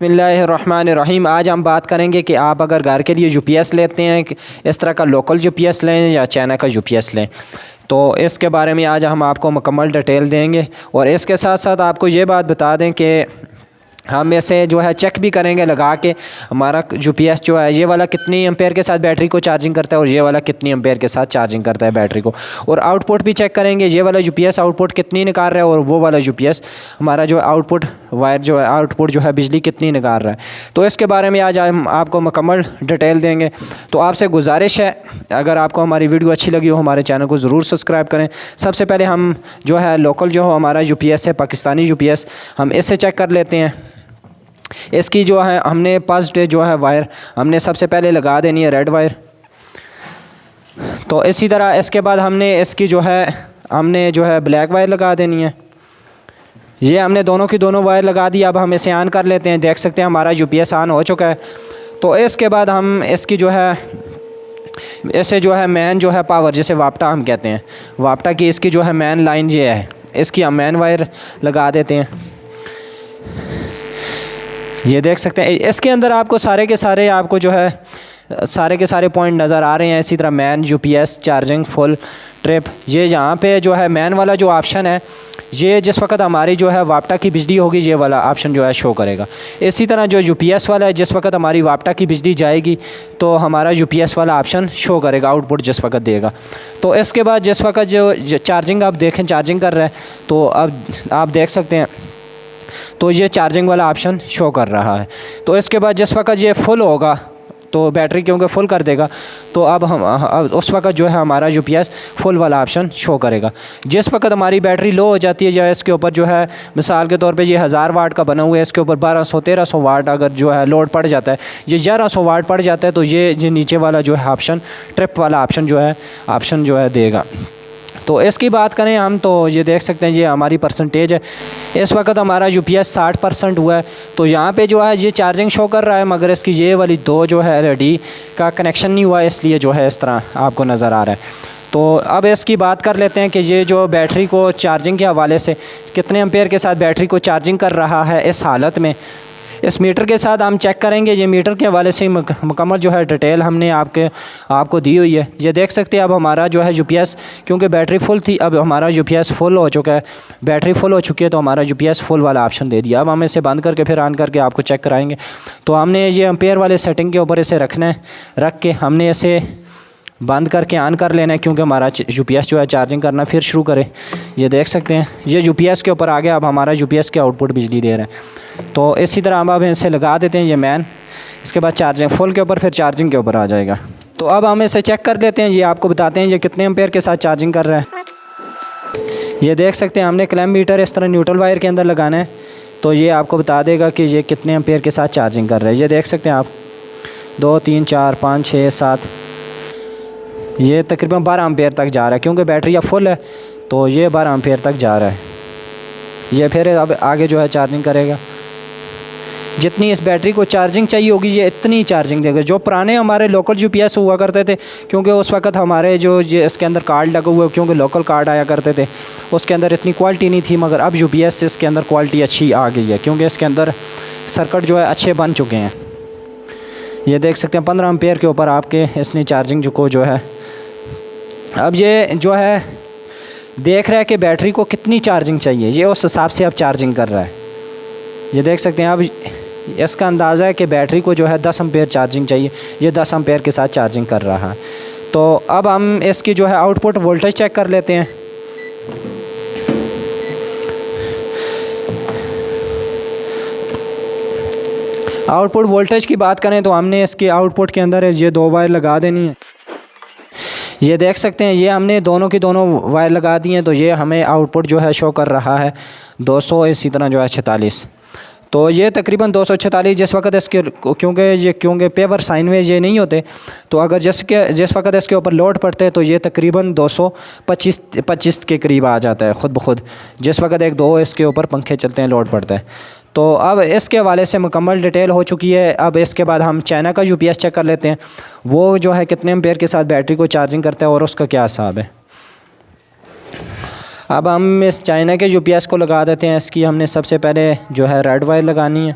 बिस्मिल्लाहिर्रहमानिर्रहीम। आज हम बात करेंगे कि आप अगर घर के लिए यूपीएस लेते हैं, इस तरह का लोकल यूपीएस लें या चाइना का यूपीएस लें, तो इसके बारे में आज हम आपको मुकम्मल डिटेल देंगे। और इसके साथ साथ आपको ये बात बता दें कि हम इसे जो है चेक भी करेंगे लगा के हमारा यूपीएस जो है ये वाला कितनी एम्पेयर के साथ बैटरी को चार्जिंग करता है और ये वाला कितनी एम्पेयर के साथ चार्जिंग करता है बैटरी को। और आउटपुट भी चेक करेंगे, ये वाला यूपीएस आउटपुट कितनी निकाल रहा है और वो वाला यूपीएस हमारा जो आउटपुट वायर जो है आउटपुट जो है बिजली कितनी निकाल रहा है। तो इसके बारे में आज हम आपको मुकम्मल डिटेल देंगे। तो आपसे गुजारिश है, अगर आपको हमारी वीडियो अच्छी लगी हो हमारे चैनल को ज़रूर सब्सक्राइब करें। सबसे पहले हम जो है लोकल जो हमारा यूपीएस है, पाकिस्तानी यूपीएस, हम इससे चेक कर लेते हैं। इसकी जो है हमने फर्स्ट जो है वायर हमने सबसे पहले लगा देनी है रेड वायर। तो इसी तरह इसके बाद हमने इसकी जो है ब्लैक वायर लगा देनी है। ये हमने दोनों की दोनों वायर लगा दी। अब हम इसे ऑन कर लेते हैं। देख सकते हैं हमारा यूपीएस ऑन हो चुका है। तो इसके बाद हम इसकी जो है इसे जो है मेन जो है पावर, जैसे वापटा हम कहते हैं, वापटा की इसकी जो है मेन लाइन ये है, इसकी हम मेन वायर लगा देते हैं। ये देख सकते हैं इसके अंदर आपको सारे के सारे आपको जो है सारे के सारे पॉइंट नज़र आ रहे हैं। इसी तरह man, UPS, charging, full trip, ये यहाँ पे जो है मैन वाला जो ऑप्शन है, ये जिस वक्त हमारी जो है वापटा की बिजली होगी ये वाला ऑप्शन जो है शो करेगा। इसी तरह जो यूपीएस वाला है, जिस वक्त हमारी वापटा की बिजली जाएगी तो हमारा यूपीएस वाला ऑप्शन शो करेगा, आउटपुट जिस वक्त देगा। तो इसके बाद जिस वक्त जो चार्जिंग आप देखें चार्जिंग कर रहा है, तो अब आप देख सकते हैं तो ये चार्जिंग वाला ऑप्शन शो कर रहा है। तो इसके बाद जिस वक्त ये फुल होगा तो बैटरी क्योंकि फुल कर देगा, तो अब उस वक्त जो है हमारा यूपीएस फुल वाला ऑप्शन शो करेगा। जिस वक्त हमारी बैटरी लो हो जाती है या इसके ऊपर जो है मिसाल के तौर पे ये 1000 वाट का बना हुआ है, इसके ऊपर 1200-1300 वाट अगर जो है लोड पड़ जाता है, ये 1100 वाट पड़ जाता है, तो ये नीचे वाला जो है ऑप्शन ट्रिप वाला ऑप्शन जो है देगा। तो इसकी बात करें हम, तो ये देख सकते हैं ये हमारी परसेंटेज है। इस वक्त हमारा यूपीएस 60% हुआ है। तो यहाँ पे जो है ये चार्जिंग शो कर रहा है, मगर इसकी ये वाली दो जो है एलईडी का कनेक्शन नहीं हुआ है, इसलिए जो है इस तरह आपको नज़र आ रहा है। तो अब इसकी बात कर लेते हैं कि ये जो बैटरी को चार्जिंग के हवाले से कितने एम्पेयर के साथ बैटरी को चार्जिंग कर रहा है। इस हालत में इस मीटर के साथ हम चेक करेंगे। ये मीटर के हवाले से मुकम्मल जो है डिटेल हमने आपको दी हुई है। ये देख सकते हैं अब हमारा जो है यूपीएस, क्योंकि बैटरी फुल थी, अब हमारा यूपीएस फुल हो चुका है, बैटरी फुल हो चुकी है, तो हमारा यूपीएस फुल वाला ऑप्शन दे दिया। अब हम इसे बंद करके फिर ऑन करके आपको चेक कराएंगे। तो हमने ये एम्पेयर वाले सेटिंग के ऊपर इसे रखना है, रख के हमने इसे बंद करके ऑन कर लेना है, क्योंकि हमारा यूपीएस जो है चार्जिंग करना फिर शुरू करे। ये देख सकते हैं ये यूपीएस के ऊपर आ गया। अब हमारा यूपीएस के आउटपुट बिजली दे रहे हैं। तो इसी तरह हम अब इसे लगा देते हैं ये मैन, इसके बाद चार्जिंग फुल के ऊपर, फिर चार्जिंग के ऊपर आ जाएगा। तो अब हम इसे चेक कर लेते हैं। ये आपको बताते हैं ये कितने एम्पेयर के साथ चार्जिंग कर रहा है। ये देख सकते हैं हमने क्लैम्प मीटर इस तरह न्यूट्रल वायर के अंदर लगाना है, तो ये आपको बता देगा कि ये कितने एम्पेयर के साथ चार्जिंग कर रहा है। ये देख सकते हैं आप 2 3 4 5 6 7, ये तकरीबन 12 एम्पेयर तक जा रहा है, क्योंकि बैटरी अब फुल है तो ये 12 एम्पेयर तक जा रहा है। ये फिर अब आगे जो है चार्जिंग करेगा। जितनी इस बैटरी को चार्जिंग चाहिए होगी ये इतनी चार्जिंग देगा। जो पुराने हमारे लोकल यूपीएस हुआ करते थे, क्योंकि उस वक्त हमारे जो ये इसके अंदर कार्ड लगा हुआ है, क्योंकि लोकल कार्ड आया करते थे, उसके अंदर इतनी क्वालिटी नहीं थी, मगर अब यूपीएस इसके अंदर क्वालिटी अच्छी आ गई है, क्योंकि इसके अंदर सर्किट जो है अच्छे बन चुके हैं। ये देख सकते हैं 15 एम्पेयर के ऊपर आपके इसने चार्जिंग जो है। अब ये जो है देख रहा है कि बैटरी को कितनी चार्जिंग चाहिए, ये उस हिसाब से अब चार्जिंग कर रहा है। ये देख सकते हैं अब इसका अंदाज़ा है कि बैटरी को जो है 10 एम्पेयर चार्जिंग चाहिए, ये 10 एम्पेयर के साथ चार्जिंग कर रहा है। तो अब हम इसकी जो है आउटपुट वोल्टेज चेक कर लेते हैं। आउटपुट वोल्टेज की बात करें तो हमने इसके आउटपुट के अंदर ये 2 वायर लगा देनी है। ये देख सकते हैं ये हमने दोनों की दोनों वायर लगा दी हैं, तो ये हमें आउटपुट जो है शो कर रहा है 200, इसी तरह जो है 46। तो ये तकरीबन 246 जिस वक्त इसके, क्योंकि पेवर साइन में ये नहीं होते, तो अगर जिस वक्त इसके ऊपर लोड पड़ते हैं तो ये तकरीबन 225 के करीब आ जाता है खुद ब खुद, जिस वक्त 1-2 इसके ऊपर पंखे चलते हैं लोड पड़ता है। तो अब इसके हवाले से मुकम्मल डिटेल हो चुकी है। अब इसके बाद हम चाइना का यूपीएस चेक कर लेते हैं, वो जो है कितने एम्पेयर के साथ बैटरी को चार्जिंग करता है और उसका क्या हिसाब है। अब हम इस चाइना के यूपीएस को लगा देते हैं। इसकी हमने सबसे पहले जो है रेड वायर लगानी है।